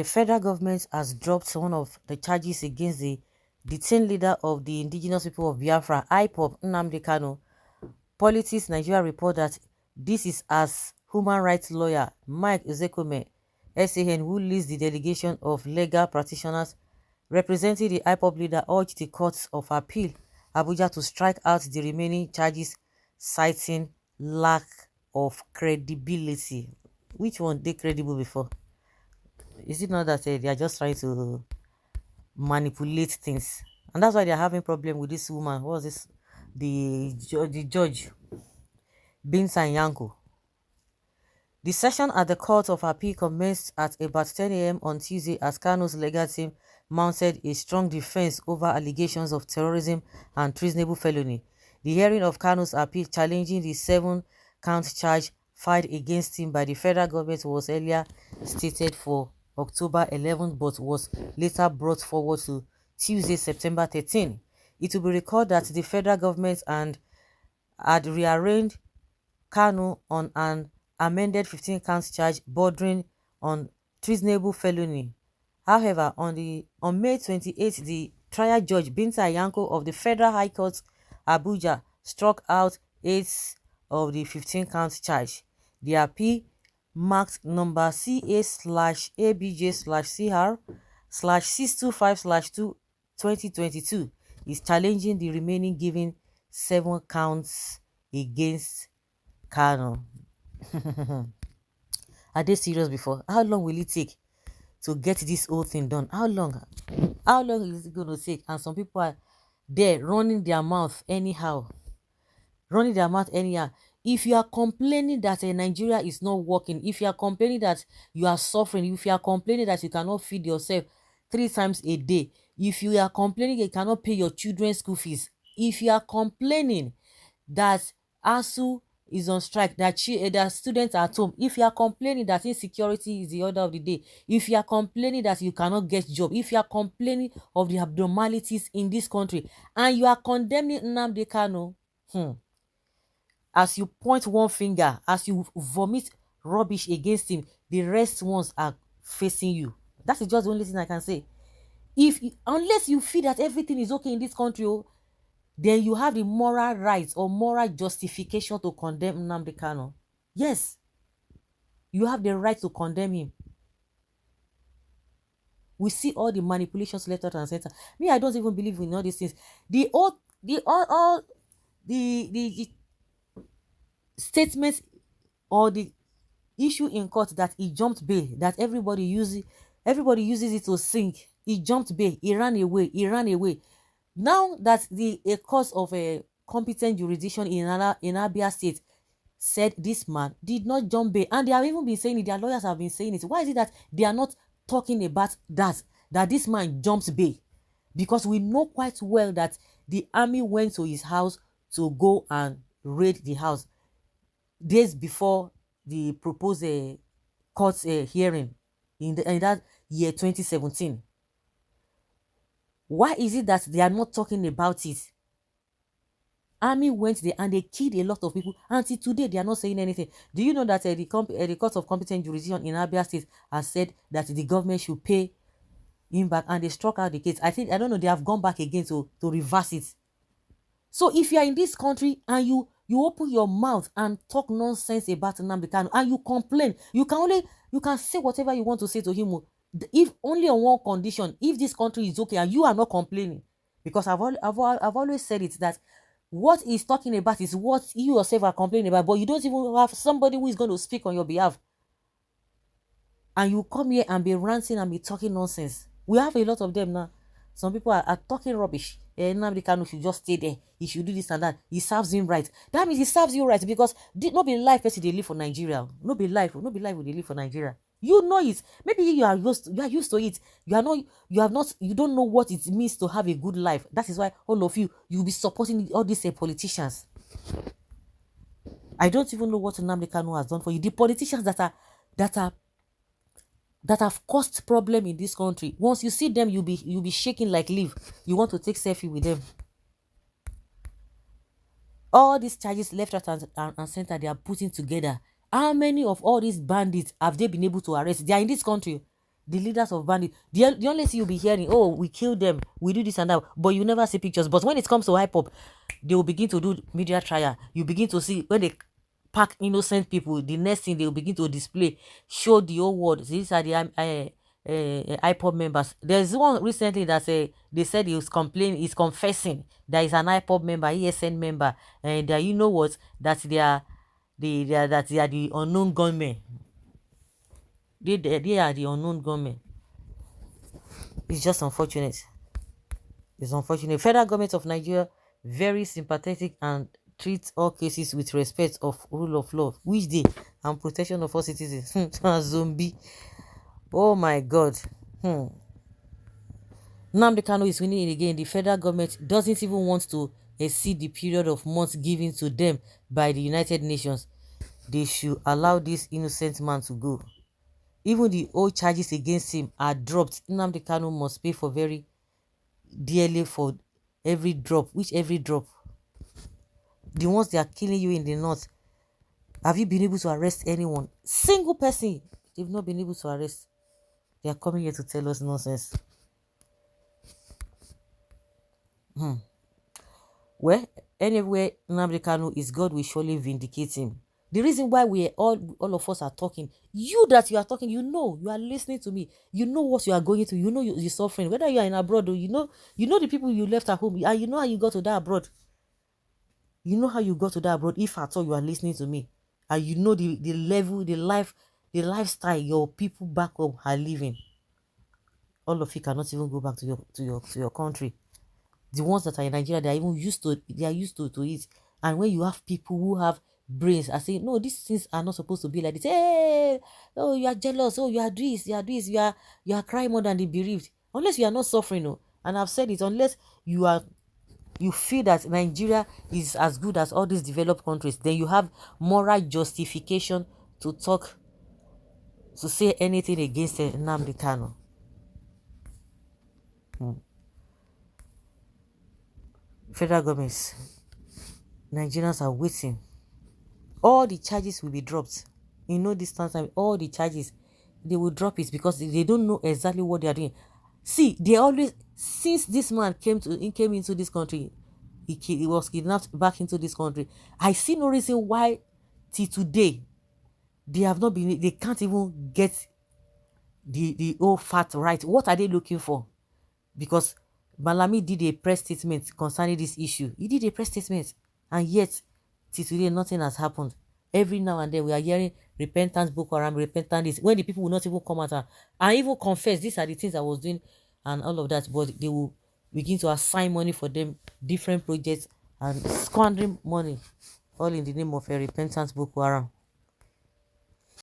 The federal government has dropped one of the charges against the detained leader of the indigenous people of Biafra, IPOB, Nnamdi Kanu. Politics Nigeria report that this is as human rights lawyer Mike Ezekome, SAN, who leads the delegation of legal practitioners representing the IPOB leader, urged the courts of appeal Abuja to strike out the remaining charges, citing lack of credibility. Which one they credible before? Is it not that they are just trying to manipulate things? And that's why they're having problem with this woman. What was this? The judge, Binta Yanko. The session at the Court of Appeal commenced at about 10 a.m. on Tuesday as Kanu's legal team mounted a strong defense over allegations of terrorism and treasonable felony. The hearing of Kanu's appeal challenging the 7-count charge filed against him by the federal government was earlier stated for October 11 but was later brought forward to Tuesday, September 13. It will be recalled that the federal government had rearranged Kanu on an amended 15-count charge bordering on treasonable felony. However, on May 28, the trial judge Binta Yanko of the Federal High Court, Abuja, struck out 8 of the 15-count charge. The appeal, marked number CA/ABJ/CR/625/2/2022, is challenging the remaining given 7 counts against Kanu. Are they serious before? How long will it take to get this whole thing done? How long? How long is it going to take? And some people are there running their mouth anyhow. Running their mouth anyhow. If you are complaining that Nigeria is not working, if you are complaining that you are suffering, if you are complaining that you cannot feed yourself 3 times a day, if you are complaining you cannot pay your children's school fees, if you are complaining that ASU is on strike, that students are at home, if you are complaining that insecurity is the order of the day, if you are complaining that you cannot get job, if you are complaining of the abnormalities in this country, and you are condemning Nnamdi Kanu, as you point one finger, as you vomit rubbish against him, the rest ones are facing you. That is just the only thing I can say. Unless you feel that everything is okay in this country, then you have the moral right or moral justification to condemn Nnamdi Kanu. Yes, you have the right to condemn him. We see all the manipulations left, right, and center. Me, I don't even believe in all these things. The statements or the issue in court that he jumped bail, that everybody uses it to sink. He jumped bail, he ran away. Now that a court of a competent jurisdiction in Abia State said this man did not jump bail, and they have even been saying it, their lawyers have been saying it. Why is it that they are not talking about that this man jumped bail? Because we know quite well that the army went to his house to go and raid the house days before the proposed court hearing in that year 2017. Why is it that they are not talking about it? Army went there and they killed a lot of people. Until today, they are not saying anything. Do you know that the Court of Competent Jurisdiction in Abia State has said that the government should pay him back, and they struck out the case? I don't know, they have gone back again to reverse it. So if you are in this country and you open your mouth and talk nonsense about Nnamdi Kanu and you complain, you can say whatever you want to say to him, if only on one condition: if this country is okay and you are not complaining. Because I've always said it, that what he's talking about is what you yourself are complaining about, but you don't even have somebody who is going to speak on your behalf, and you come here and be ranting and be talking nonsense. We have a lot of them now. Some people are talking rubbish. Nnamdi Kanu should just stay there. He should do this and that. He serves him right. That means he serves you right, because not be life person they live for Nigeria. No be life they live for Nigeria. You know it. Maybe you are used to it. You don't know what it means to have a good life. That is why all of you'll be supporting all these politicians. I don't even know what Nnamdi Kanu has done for you. The politicians that have caused problem in this country, once you see them, you'll be shaking like leaf. You want to take selfie with them. All these charges left, right, and center, they are putting together. How many of all these bandits have they been able to arrest? They are in this country. the leaders of bandits, the only thing you'll be hearing, oh, we kill them, we do this and that, but you never see pictures. But when it comes to IPOB, they will begin to do media trial. You begin to see when they pack innocent people, the next thing they will begin to display, show the whole world, these are the IPOB members. There's one recently that they said he was complaining, he's confessing that he's an IPOB member, ESN member, and you know what, that they are the unknown gunmen. They are the unknown gunmen. It's just unfortunate. It's unfortunate. Federal government of Nigeria very sympathetic and treats all cases with respect of rule of law, which they and protection of all citizens. Zombie. Oh my God. Nnamdi Kanu is winning it again. The federal government doesn't even want to exceed the period of months given to them by the United Nations. They should allow this innocent man to go. Even the old charges against him are dropped. Nnamdi Kanu must pay for very dearly for every drop. Which every drop? The ones they are killing you in the north. Have you been able to arrest anyone? Single person they've not been able to arrest. They are coming here to tell us nonsense. Well, anywhere Nnamdi Kanu is, God will surely vindicate him. The reason why we all of us are talking, you that you are talking, you know, you are listening to me, you know what you are going through, you know you're suffering, whether you are in abroad or you know the people you left at home, and you know how you got to that abroad. You know how you got to that abroad, if at all you are listening to me, and you know the level, the lifestyle your people back home are living. All of you cannot even go back to your country. The ones that are in Nigeria, they are even used to it. And when you have people who have brains, I say, no, these things are not supposed to be like this. Hey, oh, you are jealous, oh, you are this, you are crying more than the bereaved. Unless you are not suffering, no. And I've said it, unless you feel that Nigeria is as good as all these developed countries, then you have moral justification to say anything against Nnamdi Kanu. Federal governments, Nigerians are waiting. All the charges will be dropped. In no distance time, all the charges, they will drop it because they don't know exactly what they are doing. See, they always, since this man came into this country, he was kidnapped back into this country. I see no reason why till today they can't even get the old fact right. What are they looking for? Because Malami did a press statement concerning this issue. He did a press statement, and yet till today nothing has happened. Every now and then we are hearing repentance, Boko Haram, repentance. When the people will not even come out and even confess, these are the things I was doing and all of that, but they will begin to assign money for them, different projects, and squandering money, all in the name of a repentance, Boko Haram.